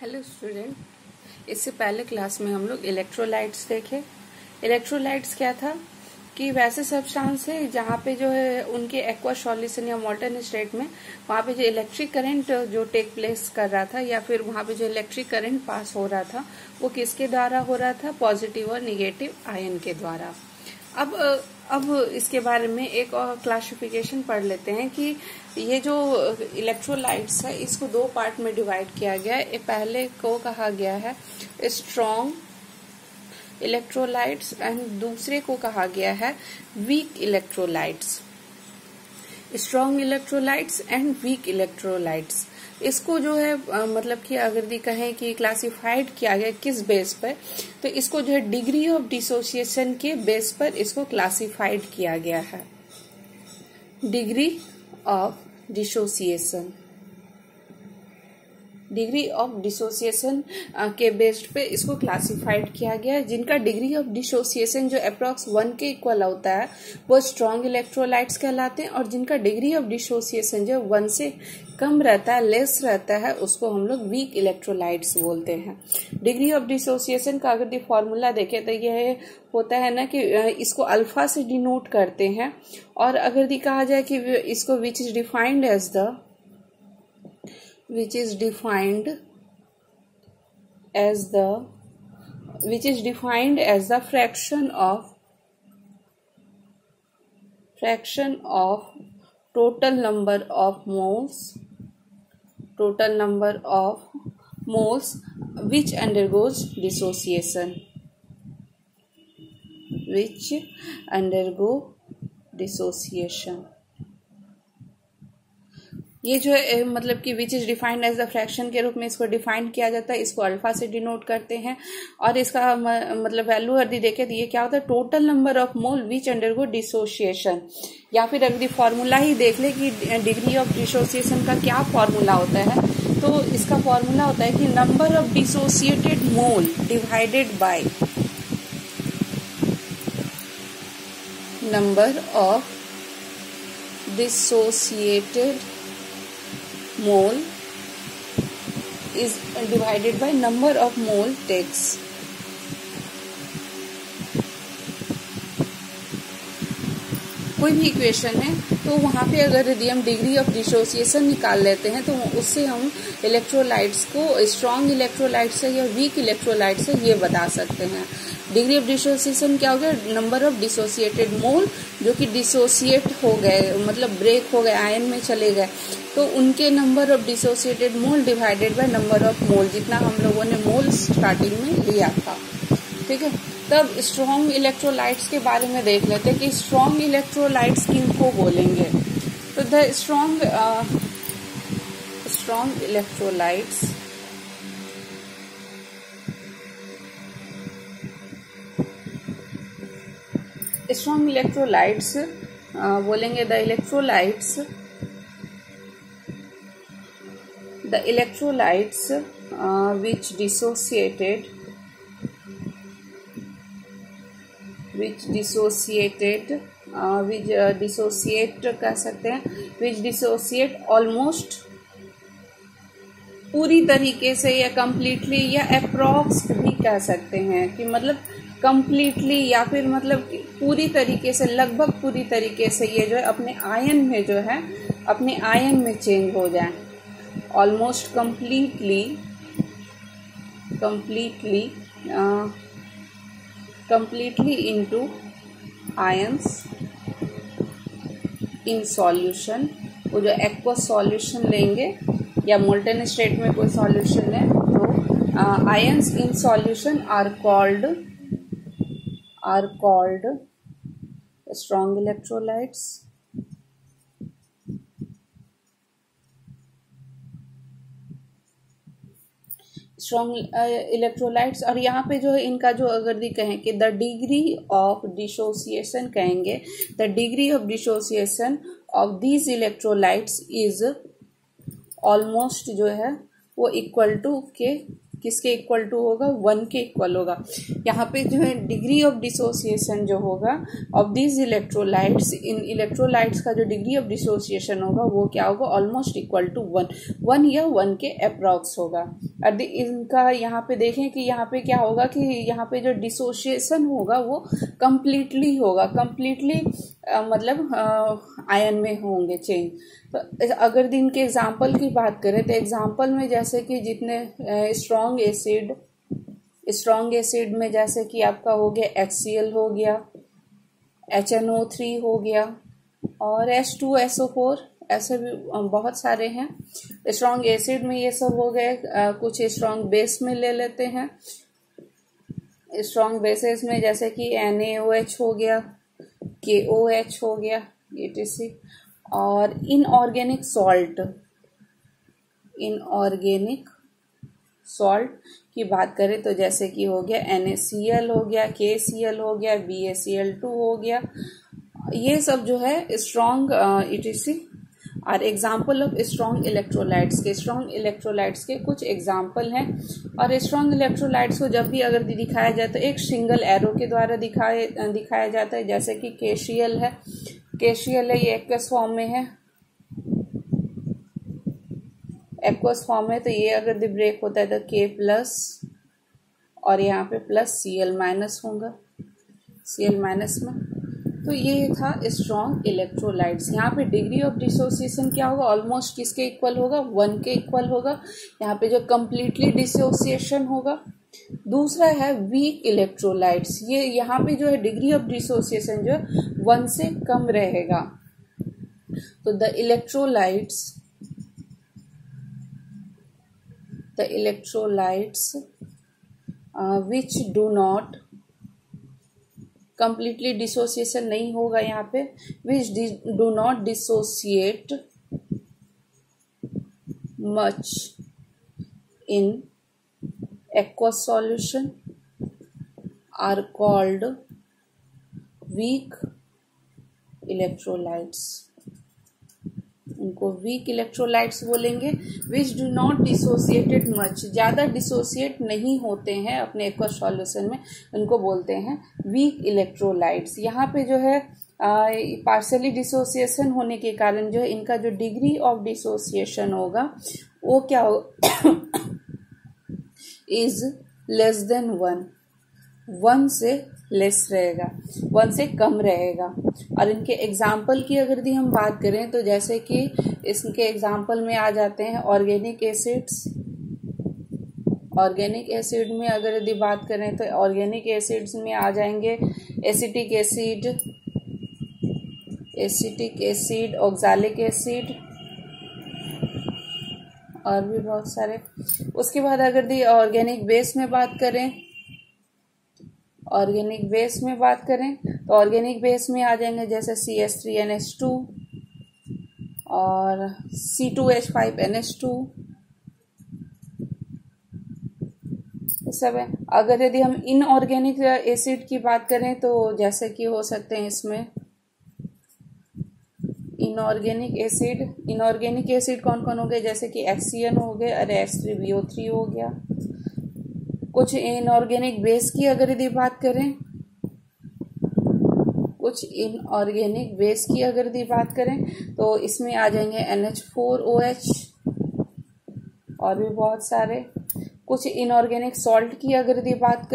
Hello student, इससे पहले class में हम लोग इलेक्ट्रोलाइट्स देखे। इलेक्ट्रोलाइट्स क्या था कि वैसे सब्सटेंस है जहाँ पे जो है उनके एक्वा सॉल्यूशन या मॉल्टन स्टेट में वहाँ पे जो इलेक्ट्रिक करंट जो टेक प्लेस कर रहा था या फिर वहाँ पे जो इलेक्ट्रिक करंट पास हो रहा था वो किसके द्वारा हो रहा था, पॉजिटिव और निगेटिव आयन के द्वारा। अब इसके बारे में एक और क्लासिफिकेशन पढ़ लेते हैं कि ये जो इलेक्ट्रोलाइट्स है इसको दो पार्ट में डिवाइड किया गया है। पहले को कहा गया है स्ट्रॉन्ग इलेक्ट्रोलाइट्स एंड दूसरे को कहा गया है weak electrolytes. Strong electrolytes and weak electrolytes, इसको जो है मतलब कि अगर कहें कि क्लासिफाइड किया गया किस बेस पर, तो इसको जो है डिग्री ऑफ डिसोसिएशन के बेस पर इसको क्लासिफाइड किया गया है। Degree of dissociation, degree of dissociation के बेस्ड पे इसको क्लासिफाइड किया गया है। जिनका डिग्री ऑफ डिसोसिएशन जो अप्रॉक्स 1 के इक्वल होता है वो स्ट्रॉन्ग इलेक्ट्रोलाइट्स कहलाते हैं, और जिनका डिग्री ऑफ डिसोसिएशन जो 1 से कम रहता है, लेस रहता है, उसको हम लोग वीक इलेक्ट्रोलाइट्स बोलते हैं। डिग्री ऑफ डिसोसिएशन का अगर फॉर्मूला देखें तो यह होता है ना कि इसको अल्फा से डिनोट करते हैं, और अगर कहा जाए कि इसको विच is defined as the fraction of total number of moles which undergoes dissociation। ये जो है मतलब कि which is defined as the fraction के रूप में इसको डिफाइन किया जाता है। इसको अल्फा से डिनोट करते हैं, और इसका मतलब वैल्यू यदि देखें तो ये क्या होता है, total number of mole which undergo dissociation. या फिर अगर फॉर्मूला ही देख ले कि डिग्री ऑफ डिसोसिएशन का क्या फॉर्मूला होता है, तो इसका फॉर्मूला होता है कि number of dissociated mole divided by number of dissociated mole is divided by number of mole takes। कोई भी इक्वेशन है तो वहाँ पे अगर यदि हम डिग्री ऑफ डिसोसिएशन निकाल लेते हैं तो उससे हम इलेक्ट्रोलाइट्स को स्ट्रॉन्ग इलेक्ट्रोलाइट्स है या वीक इलेक्ट्रोलाइट्स है ये बता सकते हैं। डिग्री ऑफ डिसोसिएशन क्या हो गया, नंबर ऑफ डिसोसिएटेड मोल जो कि डिसोसिएट हो गए, मतलब ब्रेक हो गए, आयन में चले गए, तो उनके number of dissociated mole divided by number of mole, जितना हम लोगों ने मोल स्टार्टिंग में लिया था। ठीक है, तब स्ट्रॉन्ग इलेक्ट्रोलाइट्स के बारे में देख लेते हैं कि स्ट्रॉन्ग इलेक्ट्रोलाइट्स किनको बोलेंगे। तो द स्ट्रॉन्ग इलेक्ट्रोलाइट्स बोलेंगे द इलेक्ट्रोलाइट्स which dissociated कह सकते हैं, which dissociate ऑलमोस्ट पूरी तरीके से या कम्प्लीटली या अप्रॉक्स भी कह सकते हैं कि मतलब कम्प्लीटली या फिर मतलब पूरी तरीके से, लगभग पूरी तरीके से ये जो है अपने आयन में चेंज हो जाए। Almost completely into ions in solution। वो जो एक्वा सॉल्यूशन लेंगे या मोल्टन स्टेट में कोई सॉल्यूशन लें तो ions in solution are called strong electrolytes. Strong electrolytes, और यहाँ पे जो है इनका जो अगर कहें कि द डिग्री ऑफ डिसोसिएशन कहेंगे, the degree of dissociation of these electrolytes is almost जो है वो इक्वल टू के किसके इक्वल टू होगा, 1 के इक्वल होगा। यहाँ पे जो है डिग्री ऑफ डिसोसिएशन जो होगा of these electrolytes, in electrolytes का जो डिग्री ऑफ डिसोसिएशन होगा वो क्या होगा, ऑलमोस्ट इक्वल टू 1 या 1 के अप्रॉक्स होगा। और इनका यहाँ पे देखें कि यहाँ पे क्या होगा कि यहाँ पे जो डिसोसिएशन होगा वो कम्प्लीटली होगा, कम्प्लीटली मतलब आयन में होंगे चेंज। तो अगर इनके एग्जाम्पल की बात करें तो एग्जाम्पल में जैसे कि जितने स्ट्रॉन्ग एसिड में जैसे कि आपका हो गया HCl हो गया, HNO3 हो गया और H2SO4, ऐसे भी बहुत सारे हैं। स्ट्रॉन्ग एसिड में ये सब हो गए। कुछ स्ट्रॉन्ग बेस में ले लेते हैं। स्ट्रॉन्ग बेसेस में जैसे कि NaOH हो गया, KOH हो गया, etc। और इनऑर्गेनिक सॉल्ट की बात करें तो जैसे कि हो गया NaCl हो गया, KCl हो गया, BaCl2 हो गया। ये सब जो है स्ट्रॉन्ग etc और एग्जाम्पल ऑफ स्ट्रॉन्ग इलेक्ट्रोलाइट्स के कुछ एग्जाम्पल हैं। और स्ट्रॉन्ग इलेक्ट्रोलाइट्स को जब भी अगर दिखाया जाए तो एक सिंगल एरो के द्वारा दिखाया जाता है। जैसे कि KCl है, ये एक्वस फॉर्म में है, तो ये अगर ब्रेक होता है तो K+ और यहाँ पे प्लस Cl- होगा, Cl- में। तो ये था स्ट्रॉन्ग इलेक्ट्रोलाइट्स। यहाँ पे डिग्री ऑफ डिसोसिएशन क्या होगा, ऑलमोस्ट किसके इक्वल होगा, 1 के इक्वल होगा। यहाँ पे जो कम्प्लीटली डिसोसिएशन होगा। दूसरा है वीक इलेक्ट्रोलाइट्स, ये यहाँ पे जो है डिग्री ऑफ डिसोसिएशन जो है 1 से कम रहेगा। तो the electrolytes which do not, completely dissociation नहीं होगा यहाँ पे, which do not dissociate much in aqueous solution are called weak electrolytes। उनको वीक इलेक्ट्रोलाइट्स बोलेंगे। Which do not dissociated much, ज़्यादा डिसोसिएट नहीं होते हैं अपने एक्वस सॉल्यूशन में, उनको बोलते हैं वीक इलेक्ट्रोलाइट्स। यहाँ पे जो है पार्शियली डिसोसिएशन होने के कारण जो है इनका जो डिग्री ऑफ डिसोसिएशन होगा वो क्या होगा, इज लेस देन 1 से लेस रहेगा, 1 से कम रहेगा। और इनके एग्जाम्पल की अगर यदि हम बात करें तो जैसे कि इसके एग्जाम्पल में आ जाते हैं ऑर्गेनिक एसिड्स। ऑर्गेनिक एसिड में अगर यदि बात करें तो ऑर्गेनिक एसिड्स में आ जाएंगे एसिटिक एसिड, ऑक्सैलिक एसिड और भी बहुत सारे। उसके बाद अगर ऑर्गेनिक बेस में बात करें तो ऑर्गेनिक बेस में आ जाएंगे जैसे CH3NH2 और C2H5NH2, ये सब है। अगर यदि हम इनऑर्गेनिक एसिड की बात करें तो जैसे कि हो सकते हैं इसमें इनऑर्गेनिक एसिड कौन कौन हो गए, जैसे कि HCN हो गए और H3BO3 हो गया। कुछ इनऑर्गेनिक बेस की अगर यदि बात करें तो इसमें आ जाएंगे NH4OH और भी बहुत सारे। कुछ इनऑर्गेनिक सॉल्ट की अगर यदि बात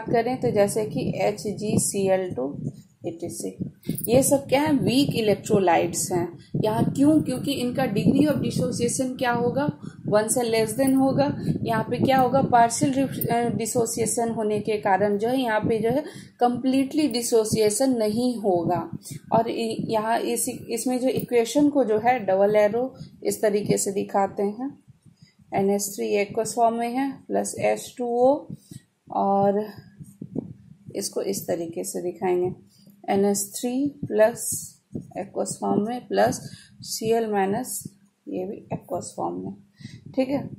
करें तो जैसे कि HgCl2 etc। ये सब क्या है, वीक इलेक्ट्रोलाइट्स हैं। यहाँ क्योंकि इनका डिग्री ऑफ डिसोसिएशन क्या होगा, 1 से लेस देन होगा। यहाँ पे क्या होगा, पार्शियल डिसोसिएशन होने के कारण जो है यहाँ पे जो है कंप्लीटली डिसोसिएशन नहीं होगा। और यहाँ इसमें जो इक्वेशन को जो है डबल एरो इस तरीके से दिखाते हैं। NH3 एक्वस फॉर्म में है प्लस H2O और इसको इस तरीके से दिखाएंगे NH3 प्लस एक्वस फॉर्म में प्लस Cl- ये भी एक्वस फॉर्म में, ठीक है।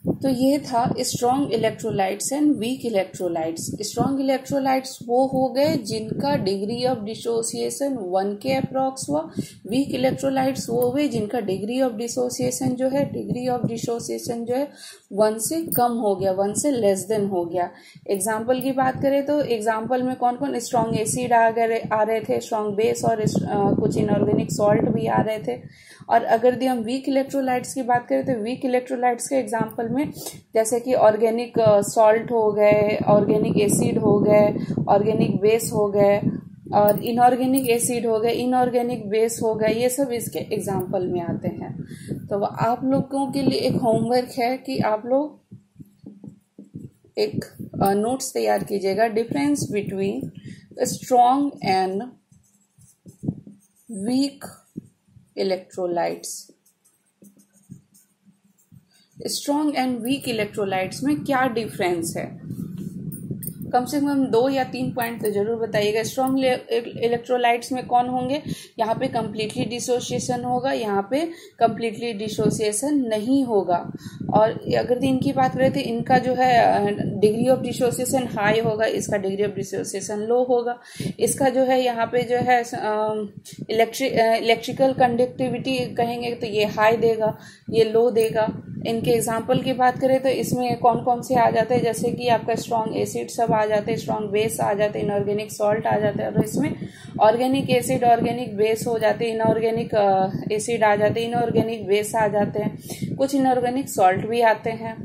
तो ये था strong electrolytes and weak electrolytes. Strong electrolytes वो हो गए जिनका डिग्री ऑफ डिसोसिएशन 1 के अप्रॉक्स हुआ। वीक इलेक्ट्रोलाइट्स वो हुए जिनका डिग्री ऑफ डिसोसिएशन जो है 1 से कम हो गया, 1 से लेस देन हो गया। एग्जाम्पल की बात करें तो एग्जाम्पल में कौन कौन, स्ट्रॉन्ग एसिड आ रहे थे, स्ट्रॉन्ग बेस और कुछ इनऑर्गेनिक सॉल्ट भी आ रहे थे। और अगर हम वीक इलेक्ट्रोलाइट्स की बात करें तो वीक इलेक्ट्रोलाइट्स के एग्जाम्पल में जैसे कि ऑर्गेनिक सॉल्ट हो गए, ऑर्गेनिक एसिड हो गए, ऑर्गेनिक बेस हो गए और इनऑर्गेनिक एसिड हो गए, इनऑर्गेनिक बेस हो गए, ये सब इसके एग्जाम्पल में आते हैं। तो आप लोगों के लिए एक होमवर्क है कि आप लोग एक नोट्स तैयार कीजिएगा, difference between strong and weak electrolytes. Strong and weak electrolytes में क्या डिफरेंस है, कम से कम 2 या 3 पॉइंट तो जरूर बताइएगा। स्ट्रॉन्ग इलेक्ट्रोलाइट्स में कौन होंगे, यहाँ पे कंप्लीटली डिसोसिएशन होगा, यहाँ पे कंप्लीटली डिसोसिएशन नहीं होगा। और अगर इनकी बात करें तो इनका जो है डिग्री ऑफ डिसोसिएशन हाई होगा, इसका डिग्री ऑफ डिसोसिएशन लो होगा। इसका जो है यहाँ पे जो है इलेक्ट्रिकल कंडक्टिविटी कहेंगे तो ये हाई देगा, ये लो देगा। इनके एग्जाम्पल की बात करें तो इसमें कौन कौन से आ जाते हैं, जैसे कि आपका स्ट्रॉन्ग एसिड सब आ जाते हैं, स्ट्रॉन्ग बेस आ जाते हैं, इनऑर्गेनिक सॉल्ट आ जाते हैं, और इसमें ऑर्गेनिक एसिड ऑर्गेनिक बेस हो जाते हैं, इनऑर्गेनिक एसिड आ जाते हैं, इनऑर्गेनिक बेस आ जाते हैं, कुछ इनऑर्गेनिक सॉल्ट भी आते हैं।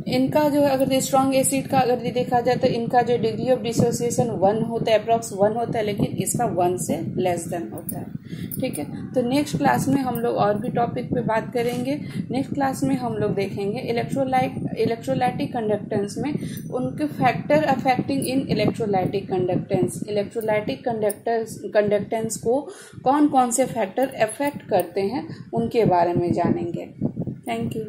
इनका जो है अगर स्ट्रॉन्ग एसिड का अगर देखा जाए तो इनका जो डिग्री ऑफ डिसोसिएशन 1 होता है, अप्रॉक्स 1 होता है, लेकिन इसका 1 से लेस देन होता है। ठीक है, तो नेक्स्ट क्लास में हम लोग और भी टॉपिक पे बात करेंगे। नेक्स्ट क्लास में हम लोग देखेंगे इलेक्ट्रोलाइटिक कंडक्टेंस में उनके फैक्टर अफेक्टिंग इन इलेक्ट्रोलाइटिक कंडक्टेंस को कौन कौन से फैक्टर अफेक्ट करते हैं उनके बारे में जानेंगे। Thank you.